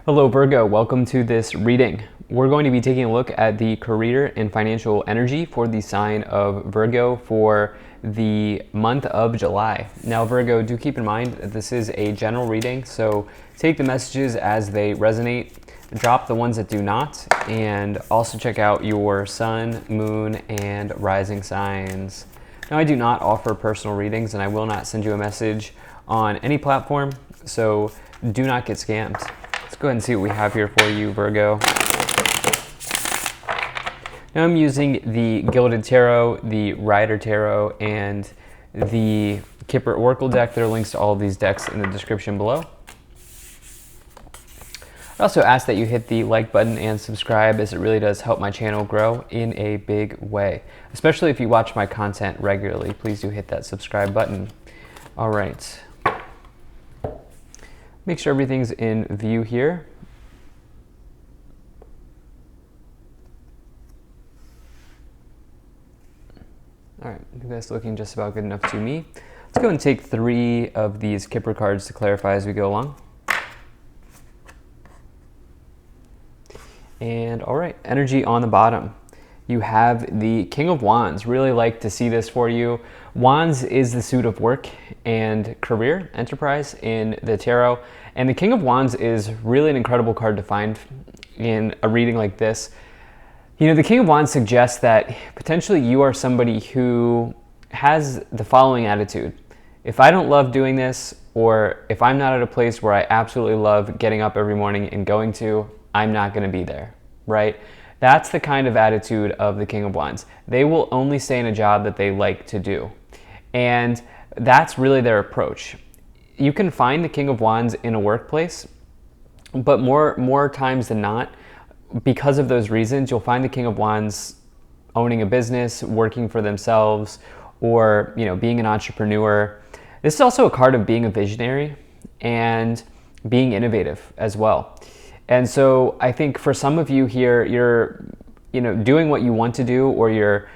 Hello Virgo, welcome to this reading. We're going to be taking a look at the career and financial energy for the sign of Virgo for the month of July. Now Virgo, do keep in mind that this is a general reading, so take the messages as they resonate, drop the ones that do not, and also check out your sun, moon, and rising signs. Now I do not offer personal readings and I will not send you a message on any platform, so do not get scammed. Let's go ahead and see what we have here for you, Virgo. Now I'm using the Gilded Tarot, the Rider Tarot, and the Kipper Oracle deck. There are links to all of these decks in the description below. I also ask that you hit the like button and subscribe, as it really does help my channel grow in a big way. Especially if you watch my content regularly, please do hit that subscribe button. All right. Make sure everything's in view here. All right, I think that's looking just about good enough to me. Let's go and take 3 of these Kipper cards to clarify as we go along. And all right, energy on the bottom. You have the King of Wands. Really like to see this for you. Wands is the suit of work and career, enterprise in the tarot. And the King of Wands is really an incredible card to find in a reading like this. You know, the King of Wands suggests that potentially you are somebody who has the following attitude. If I don't love doing this, or if I'm not at a place where I absolutely love getting up every morning and going to, I'm not going to be there, right? That's the kind of attitude of the King of Wands. They will only stay in a job that they like to do. And that's really their approach. You can find the King of Wands in a workplace, but more times than not, because of those reasons, you'll find the King of Wands owning a business, working for themselves, or being an entrepreneur. This is also a card of being a visionary and being innovative as well. And so I think for some of you here, you're doing what you want to do, or you're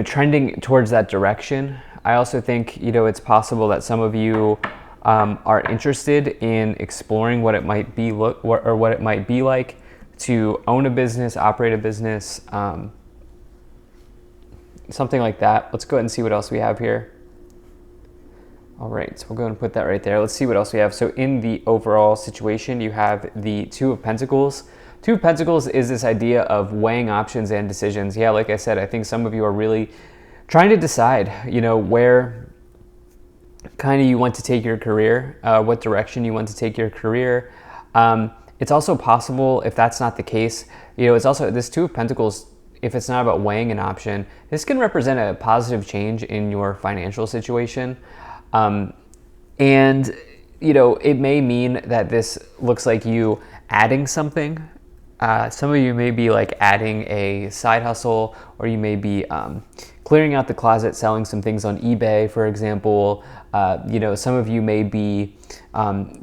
trending towards that direction. I also think it's possible that some of you are interested in exploring what it might be what it might be like to own a business, operate a business, something like that. Let's go ahead and see what else we have here. All right, so we'll go ahead and put that right there. Let's see what else we have. So in the overall situation, you have the Two of Pentacles. Two of Pentacles is this idea of weighing options and decisions. Yeah, like I said, I think some of you are really trying to decide, where kind of you want to take your career, what direction you want to take your career. It's also possible, if that's not the case, it's also this Two of Pentacles, if it's not about weighing an option, this can represent a positive change in your financial situation. And it may mean that this looks like you adding something. Some of you may be like adding a side hustle, or you may be clearing out the closet, selling some things on eBay, for example. Some of you may be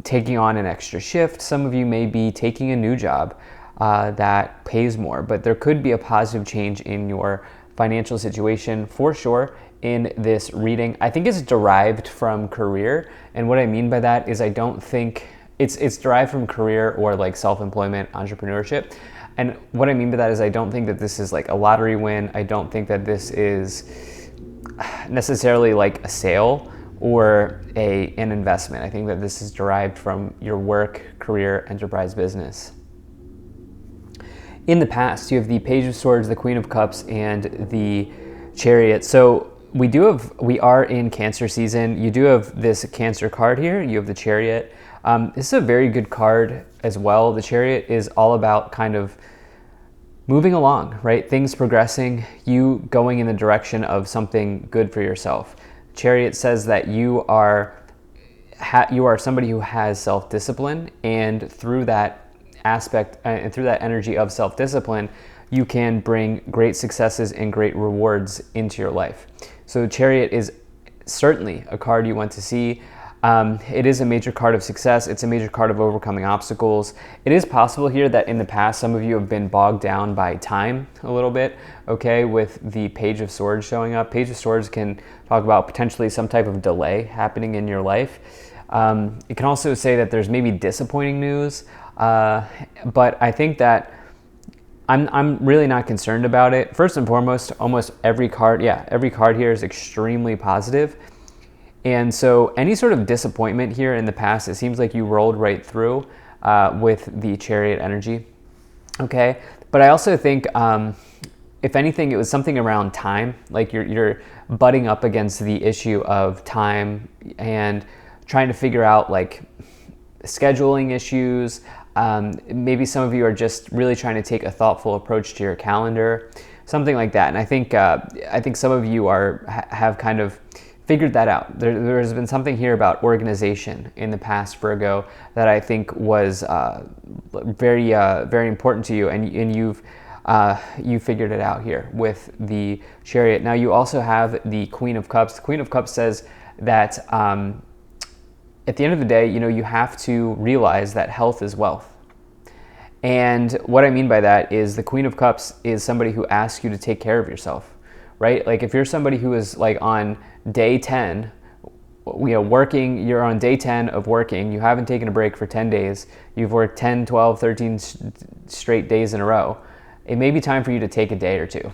taking on an extra shift. Some of you may be taking a new job that pays more, but there could be a positive change in your financial situation for sure in this reading. I think it's derived from career, and what I mean by that is I don't think it's derived from career or like self-employment, entrepreneurship. And what I mean by that is I don't think that this is like a lottery win. I don't think that this is necessarily like a sale or an investment. I think that this is derived from your work, career, enterprise, business. In the past, you have the Page of Swords, the Queen of Cups, and the Chariot. So we are in Cancer season. You do have this Cancer card here. You have the Chariot. This is a very good card as well. The Chariot is all about kind of moving along, right? Things progressing, you going in the direction of something good for yourself. Chariot says that you are somebody who has self-discipline, and through that aspect and through that energy of self-discipline, you can bring great successes and great rewards into your life. So Chariot is certainly a card you want to see. It is a major card of success. It's a major card of overcoming obstacles. It is possible here that in the past, some of you have been bogged down by time a little bit, okay, with the Page of Swords showing up. Page of Swords can talk about potentially some type of delay happening in your life. It can also say that there's maybe disappointing news. But I think that I'm really not concerned about it. First and foremost, almost every card here is extremely positive. And so any sort of disappointment here in the past, it seems like you rolled right through with the Chariot energy. Okay, but I also think if anything, it was something around time. Like you're butting up against the issue of time and trying to figure out like scheduling issues. Maybe some of you are just really trying to take a thoughtful approach to your calendar, something like that. And I think some of you have kind of figured that out. There's been something here about organization in the past, Virgo, that I think was very important to you, and you figured it out here with the Chariot. Now you also have the Queen of Cups. The Queen of Cups says that at the end of the day, you have to realize that health is wealth. And what I mean by that is the Queen of Cups is somebody who asks you to take care of yourself, right? Like if you're somebody who is like on day 10, working, you're on day 10 of working, you haven't taken a break for 10 days, you've worked 10, 12, 13 straight days in a row. It may be time for you to take a day or two,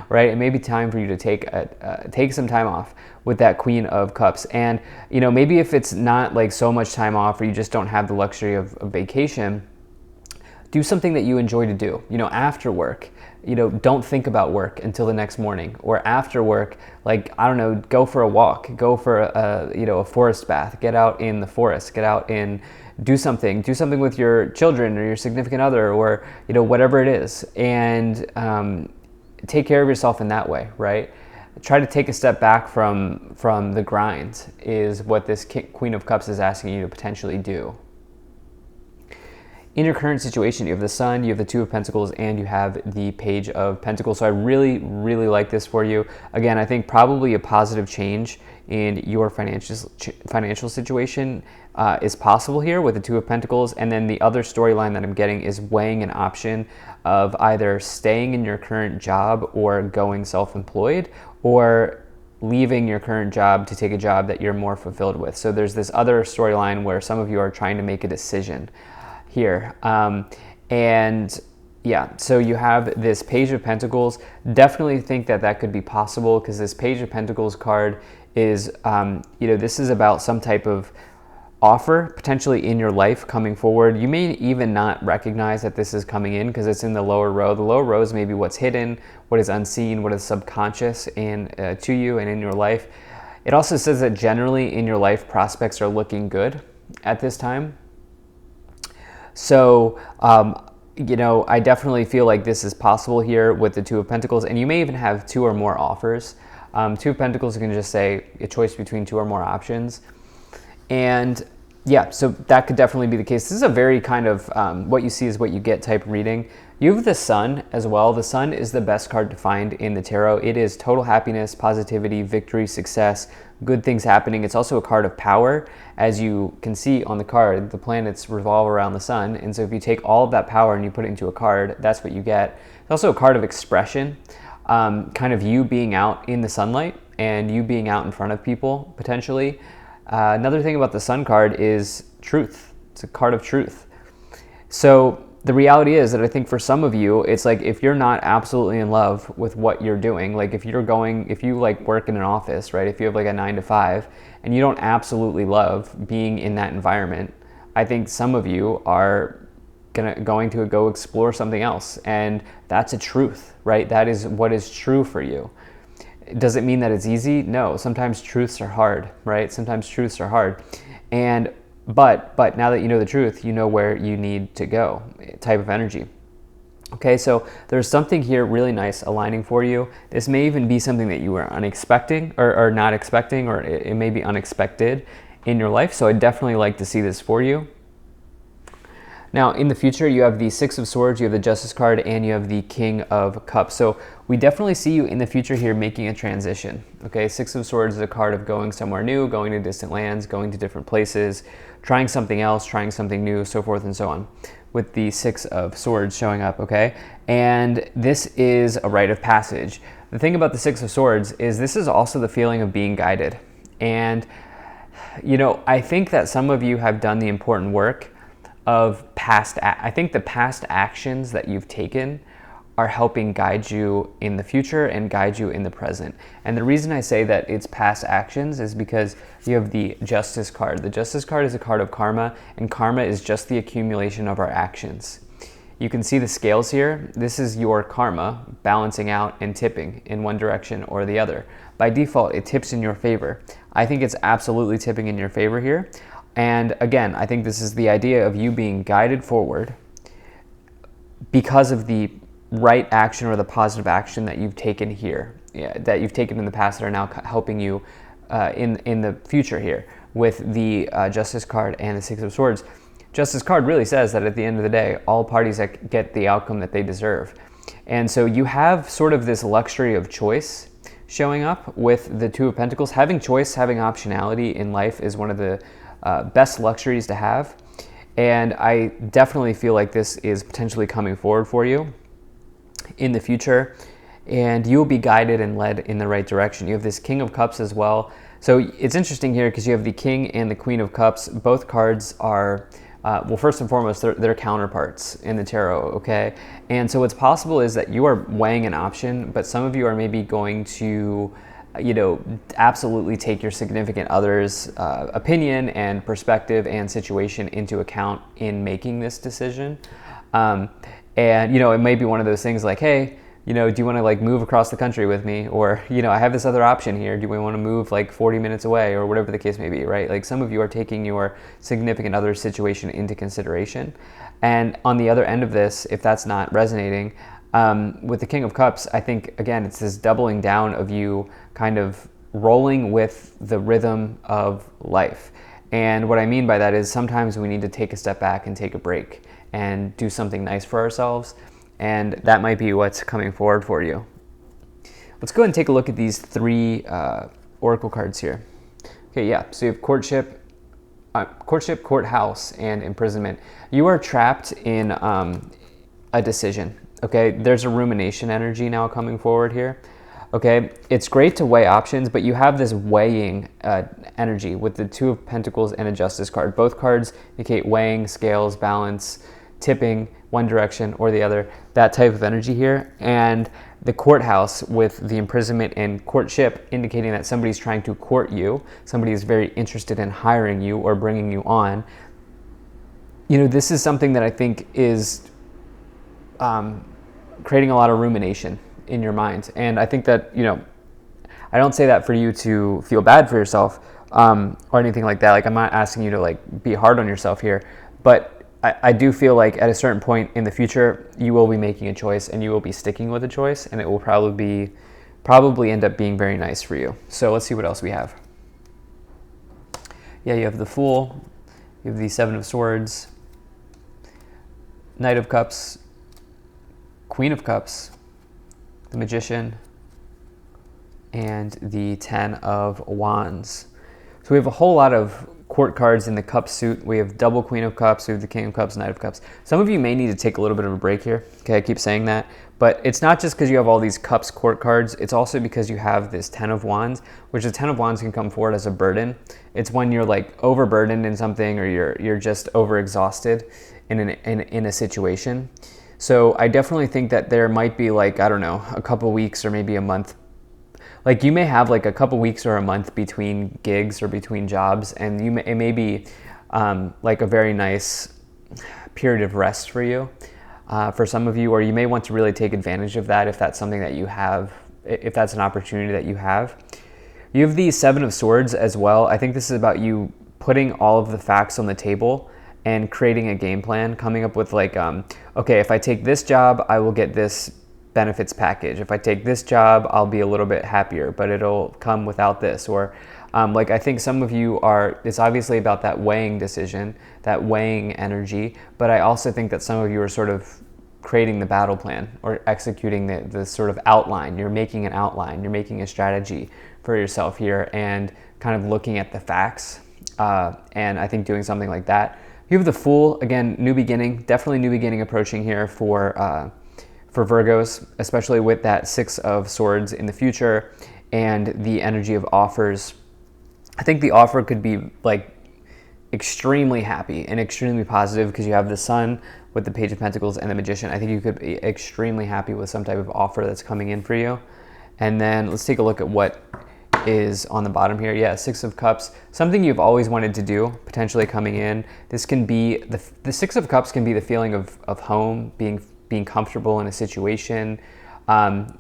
right? It may be time for you to take some time off with that Queen of Cups. And, maybe if it's not like so much time off or you just don't have the luxury of vacation, do something that you enjoy to do, after work. Don't think about work until the next morning, or after work, like, I don't know, go for a walk, go for a forest bath, get out in the forest, get out and do something with your children or your significant other, or, whatever it is, and take care of yourself in that way, right? Try to take a step back from the grind is what this Queen of Cups is asking you to potentially do. In your current situation, you have the Sun, you have the Two of Pentacles, and you have the Page of Pentacles. So I really, really like this for you. Again, I think probably a positive change in your financial situation is possible here with the Two of Pentacles. And then the other storyline that I'm getting is weighing an option of either staying in your current job or going self-employed, or leaving your current job to take a job that you're more fulfilled with. So there's this other storyline where some of you are trying to make a decision here. So you have this Page of Pentacles. Definitely think that could be possible, because this Page of Pentacles card is, this is about some type of offer potentially in your life coming forward. You may even not recognize that this is coming in because it's in the lower row. The lower row is maybe what's hidden, what is unseen, what is subconscious to you and in your life. It also says that generally in your life, prospects are looking good at this time. So, I definitely feel like this is possible here with the Two of Pentacles, and you may even have two or more offers. Two of Pentacles can just say a choice between two or more options. And so that could definitely be the case. This is a very kind of what you see is what you get type reading. You have the Sun as well. The Sun is the best card to find in the tarot. It is total happiness, positivity, victory, success, good things happening. It's also a card of power. As you can see on the card, the planets revolve around the Sun. And so if you take all of that power and you put it into a card, that's what you get. It's also a card of expression, kind of you being out in the sunlight and you being out in front of people potentially. Another thing about the Sun card is truth. It's a card of truth. So the reality is that I think for some of you, it's like if you're not absolutely in love with what you're doing, like if you like work in an office, right? If you have like a 9 to 5 and you don't absolutely love being in that environment, I think some of you are going to go explore something else. And that's a truth, right? That is what is true for you. Does it mean that it's easy? No. Sometimes truths are hard, right? Sometimes truths are hard. But now that you know the truth, you know where you need to go, type of energy. Okay, so there's something here really nice aligning for you. This may even be something that you were unexpecting or not expecting, or it may be unexpected in your life. So I'd definitely like to see this for you. Now, in the future, you have the Six of Swords, you have the Justice card, and you have the King of Cups. So we definitely see you in the future here making a transition. Okay, Six of Swords is a card of going somewhere new, going to distant lands, going to different places, trying something else, trying something new, so forth and so on, with the Six of Swords showing up, okay? And this is a rite of passage. The thing about the Six of Swords is this is also the feeling of being guided. And, I think that some of you have done the important work of I think the past actions that you've taken are helping guide you in the future and guide you in the present. And the reason I say that it's past actions is because you have the Justice card. The Justice card is a card of karma, and karma is just the accumulation of our actions. You can see the scales here. This is your karma balancing out and tipping in one direction or the other. By default, it tips in your favor. I think it's absolutely tipping in your favor here. And again, I think this is the idea of you being guided forward because of the right action or the positive action that you've taken here, that you've taken in the past that are now helping you in the future here with the Justice card and the Six of Swords. Justice card really says that at the end of the day, all parties get the outcome that they deserve. And so you have sort of this luxury of choice showing up with the Two of Pentacles. Having choice, having optionality in life is one of the best luxuries to have. And I definitely feel like this is potentially coming forward for you in the future, and you'll be guided and led in the right direction. You have this King of Cups as well. So it's interesting here because you have the King and the Queen of Cups. Both cards are, well, first and foremost, they're counterparts in the tarot, okay? And so what's possible is that you are weighing an option, but some of you are maybe going to, absolutely take your significant other's opinion and perspective and situation into account in making this decision. And, it may be one of those things like, hey, do you want to like move across the country with me? Or, I have this other option here. Do we want to move like 40 minutes away or whatever the case may be, right? Like some of you are taking your significant other's situation into consideration. And on the other end of this, if that's not resonating, with the King of Cups, I think, again, it's this doubling down of you kind of rolling with the rhythm of life. And what I mean by that is sometimes we need to take a step back and take a break and do something nice for ourselves. And that might be what's coming forward for you. Let's go ahead and take a look at these three oracle cards here. Okay, yeah, so you have courtship, courthouse, and imprisonment. You are trapped in a decision, okay? There's a rumination energy now coming forward here, okay? It's great to weigh options, but you have this weighing energy with the Two of Pentacles and a Justice card. Both cards indicate weighing, scales, balance, tipping one direction or the other, that type of energy here. And the courthouse with the imprisonment and courtship indicating that somebody's trying to court you, somebody is very interested in hiring you or bringing you on. This is something that I think is creating a lot of rumination in your mind. And I think that, I don't say that for you to feel bad for yourself or anything like that. Like, I'm not asking you to like be hard on yourself here, but I do feel like at a certain point in the future, you will be making a choice and you will be sticking with a choice, and it will probably end up being very nice for you. So let's see what else we have. Yeah, you have the Fool, you have the Seven of Swords, Knight of Cups, Queen of Cups, the Magician, and the Ten of Wands. So we have a whole lot of court cards in the cup suit. We have double Queen of Cups, we have the King of Cups, Knight of Cups. Some of you may need to take a little bit of a break here. Okay, I keep saying that. But it's not just because you have all these cups court cards, it's also because you have this Ten of Wands, which the Ten of Wands can come forward as a burden. It's when you're like overburdened in something, or you're just overexhausted in a situation. So I definitely think that there might be like, I don't know, a couple weeks or maybe a month. Like you may have like a couple weeks or a month between gigs or between jobs, and it may be like a very nice period of rest for you. For some of you, or you may want to really take advantage of that if that's something that you have, if that's an opportunity that you have. You have the Seven of Swords as well. I think this is about you putting all of the facts on the table and creating a game plan, coming up with like, okay, if I take this job, I will get this benefits package. If I take this job, I'll be a little bit happier, but it'll come without this. Or like I think some of you are, it's obviously about that weighing decision, that weighing energy, but I also think that some of you are sort of creating the battle plan or executing the sort of outline. You're making an outline, you're making a strategy for yourself here and kind of looking at the facts. And I think doing something like that. You have the Fool, again, new beginning, definitely new beginning approaching here for Virgos, especially with that Six of Swords in the future and the energy of offers. I think the offer could be like extremely happy and extremely positive because you have the Sun with the Page of Pentacles and the Magician. I think you could be extremely happy with some type of offer that's coming in for you. And then let's take a look at what is on the bottom here. Yeah, Six of Cups, something you've always wanted to do, potentially coming in. This can be, the Six of Cups can be the feeling of home, being comfortable in a situation.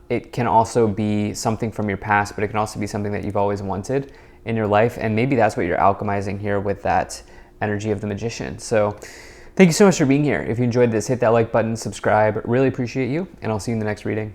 It can also be something from your past, but it can also be something that you've always wanted in your life. And maybe that's what you're alchemizing here with that energy of the Magician. So thank you so much for being here. If you enjoyed this, hit that like button, subscribe. Really appreciate you, and I'll see you in the next reading.